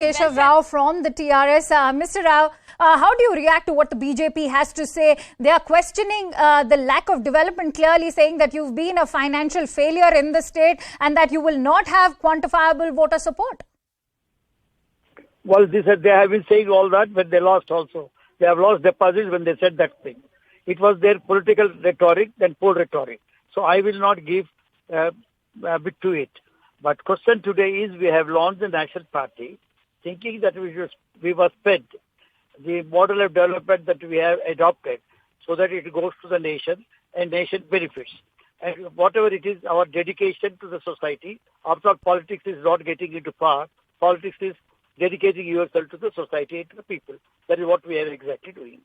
Keshav Rao from the TRS. Mr. Rao, how do you react to what the BJP has to say? They are questioning the lack of development, clearly saying that you've been a financial failure in the state and that you will not have quantifiable voter support. Well, they have been saying all that, but they lost also. They have lost deposits when they said that thing. It was their political rhetoric than poll rhetoric. So I will not give a bit to it. But question today is we have launched the National Party, thinking that we must spread the model of development that we have adopted so that it goes to the nation and nation benefits. And whatever it is, our dedication to the society, after all, politics is not getting into power. Politics is dedicating yourself to the society and to the people. That is what we are exactly doing.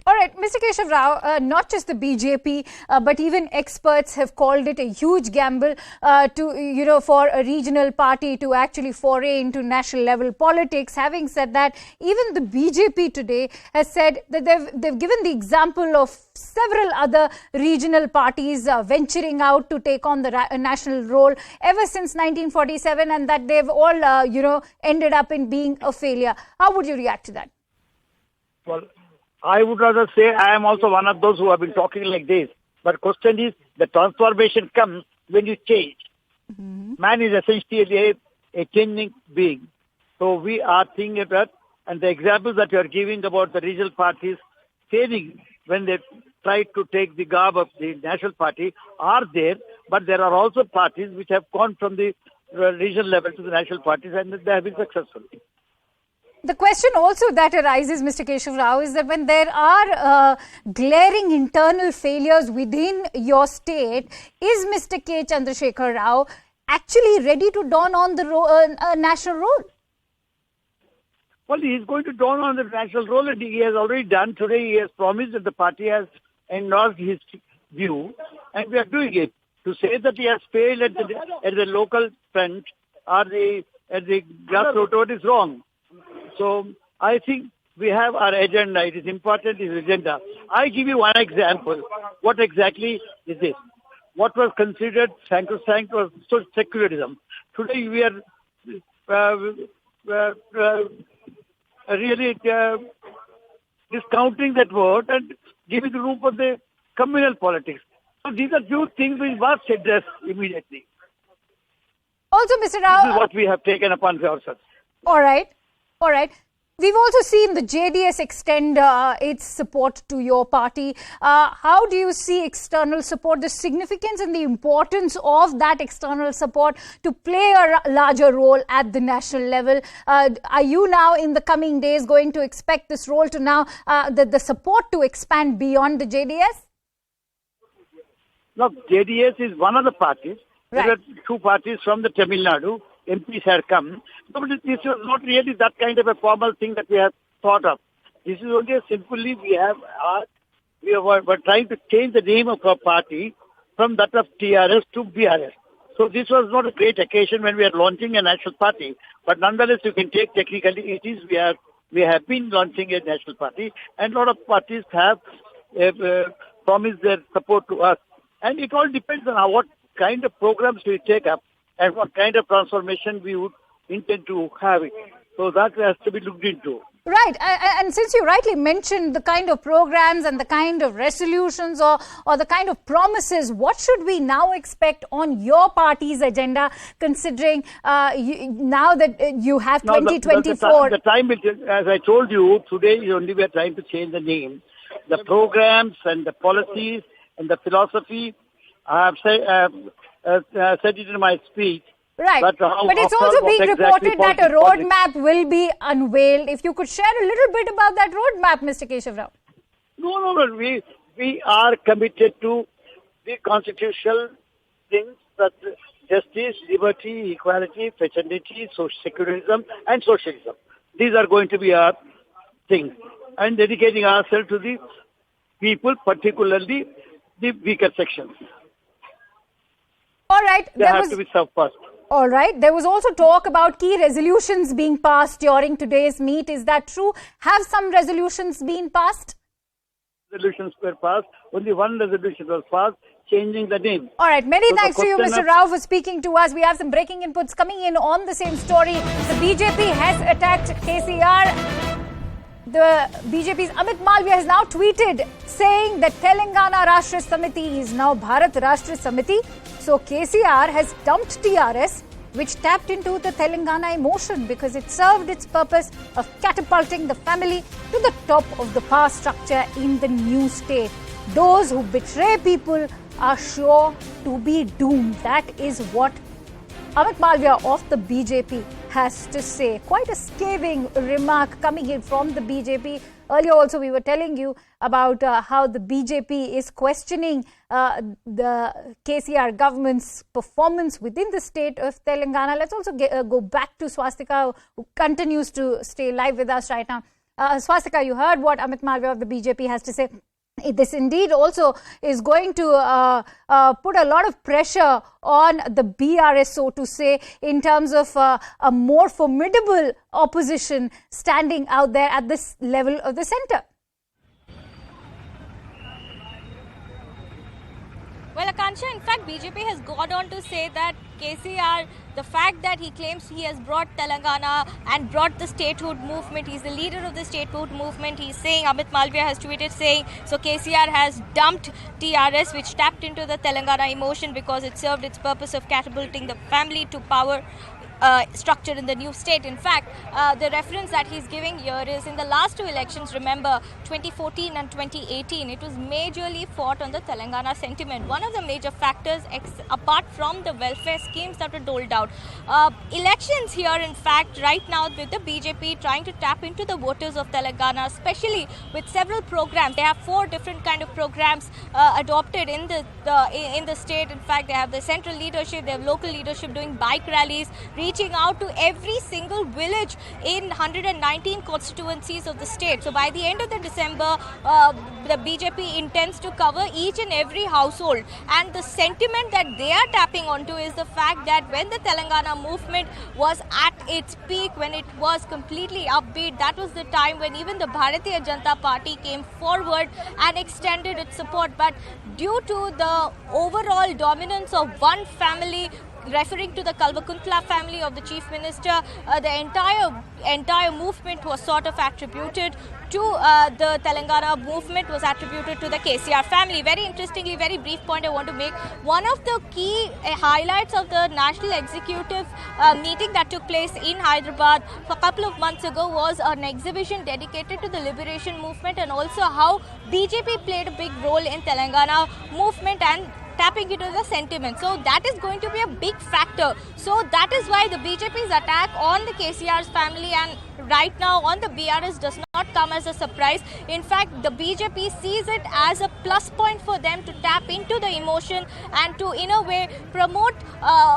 All right, Mr. Keshav Rao, not just the BJP, but even experts have called it a huge gamble for a regional party to actually foray into national level politics. Having said that, even the BJP today has said that they've given the example of several other regional parties venturing out to take on the national role ever since 1947, and that they've all ended up in being a failure. How would you react to that? Well, I would rather say I am also one of those who have been talking like this. But question is, the transformation comes when you change. Mm-hmm. Man is essentially a changing being. So we are thinking about, and the examples that you are giving about the regional parties failing when they try to take the garb of the national party are there. But there are also parties which have gone from the regional level to the national parties and they have been successful. The question also that arises, Mr. Keshav Rao, is that when there are glaring internal failures within your state, is Mr. K. Chandrasekhar Rao actually ready to don on the national role? Well, he is going to don on the national role, and he has already done today. He has promised that the party has endorsed his view, and we are doing it. To say that he has failed at the local front or at the grassroots is wrong. So I think we have our agenda. It is important, his agenda. I give you one example. What exactly is this? What was considered sacrosanct was secularism. Today we are really discounting that word and giving the room for the communal politics. So these are few things we must address immediately. Also, Mr. Rao, this is what we have taken upon ourselves. All right. We've also seen the JDS extend its support to your party. How do you see external support, the significance and the importance of that external support to play a larger role at the national level? Are you now in the coming days going to expect this role to now, the support to expand beyond the JDS? Look, JDS is one of the parties. Right. There are two parties from the Tamil Nadu. MPs have come. But this is not really that kind of a formal thing that we have thought of. This is only simply we're trying to change the name of our party from that of TRS to BRS. So this was not a great occasion when we are launching a national party. But nonetheless, you can take technically it is we have been launching a national party, and a lot of parties have promised their support to us. And it all depends on what kind of programs we take up and what kind of transformation we would intend to have it. So that has to be looked into. Right. And since you rightly mentioned the kind of programs and the kind of resolutions or the kind of promises, what should we now expect on your party's agenda, considering now that you have 2024? The time, as I told you, today only we are trying to change the name. The programs and the policies and the philosophy, I have said it in my speech. Right. But it's also being reported that a roadmap will be unveiled. If you could share a little bit about that roadmap, Mr. Keshav Rao. No. We are committed to the constitutional things, that justice, liberty, equality, fraternity, secularism, and socialism. These are going to be our things. And dedicating ourselves to the people, particularly the weaker sections. All right. They have to be served first. All right. There was also talk about key resolutions being passed during today's meet. Is that true? Have some resolutions been passed? Resolutions were passed. Only one resolution was passed. changing the name. All right. Many So the thanks to you, question Mr. Rao, for speaking to us. We have some breaking inputs coming in on the same story. The BJP has attacked KCR. The BJP's Amit Malviya has now tweeted saying that Telangana Rashtra Samithi is now Bharat Rashtra Samiti. So KCR has dumped TRS, which tapped into the Telangana emotion because it served its purpose of catapulting the family to the top of the power structure in the new state. Those who betray people are sure to be doomed. That is what Amit Malviya of the BJP has to say. Quite a scathing remark coming in from the BJP. Earlier also we were telling you about how the BJP is questioning the KCR government's performance within the state of Telangana. Let's also go back to Swastika, who continues to stay live with us right now. Swastika, you heard what Amit Malviya of the BJP has to say. This indeed also is going to put a lot of pressure on the BRS, so to say, in terms of a more formidable opposition standing out there at this level of the centre. Well, Akansha, in fact, BJP has gone on to say that KCR, the fact that he claims he has brought Telangana and brought the statehood movement, he's the leader of the statehood movement. He's saying, Amit Malviya has tweeted saying, so KCR has dumped TRS, which tapped into the Telangana emotion because it served its purpose of catapulting the family to power structure in the new state. In fact, the reference that he's giving here is in the last two elections, remember 2014 and 2018, it was majorly fought on the Telangana sentiment. One of the major factors, apart from the welfare schemes that were doled out, elections here, in fact, right now with the BJP trying to tap into the voters of Telangana, especially with several programs. They have 4 different kind of programs adopted in the state. In fact, they have the central leadership, they have local leadership doing bike rallies, reaching out to every single village in 119 constituencies of the state. So by the end of the December, the BJP intends to cover each and every household. And the sentiment that they are tapping onto is the fact that when the Telangana movement was at its peak, when it was completely upbeat, that was the time when even the Bharatiya Janata Party came forward and extended its support. But due to the overall dominance of one family, referring to the Kalvakuntla family of the Chief Minister, the entire movement was sort of attributed to the Telangana movement was attributed to the KCR family. Very interestingly, very brief point I want to make. One of the key highlights of the National Executive meeting that took place in Hyderabad a couple of months ago was an exhibition dedicated to the liberation movement and also how BJP played a big role in Telangana movement and tapping into the sentiment. So that is going to be a big factor. So that is why the BJP's attack on the KCR's family and right now on the BRS does not come as a surprise. In fact, the BJP sees it as a plus point for them to tap into the emotion and to, in a way, promote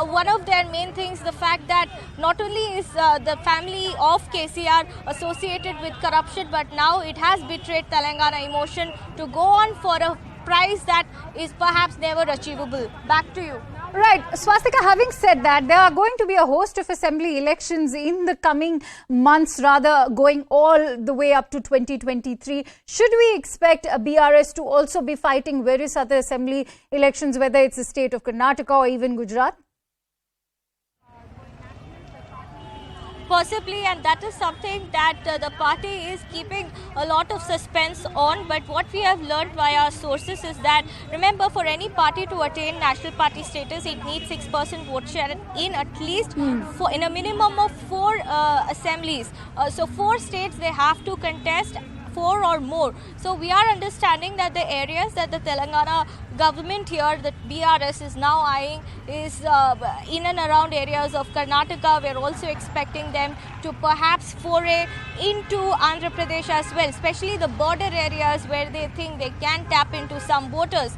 one of their main things, the fact that not only is the family of KCR associated with corruption, but now it has betrayed Telangana emotion to go on for a prize that is perhaps never achievable. Back to you. Right. Swastika, having said that, there are going to be a host of assembly elections in the coming months, rather going all the way up to 2023. Should we expect a BRS to also be fighting various other assembly elections, whether it's the state of Karnataka or even Gujarat? Possibly, and that is something that the party is keeping a lot of suspense on. But what we have learned via our sources is that, remember, for any party to attain national party status, it needs 6% vote share in at least in a minimum of 4 assemblies. So 4 states they have to contest 4 or more. So we are understanding that the areas that the Telangana government here, the BRS is now eyeing, is in and around areas of Karnataka. We are also expecting them to perhaps foray into Andhra Pradesh as well, especially the border areas where they think they can tap into some voters.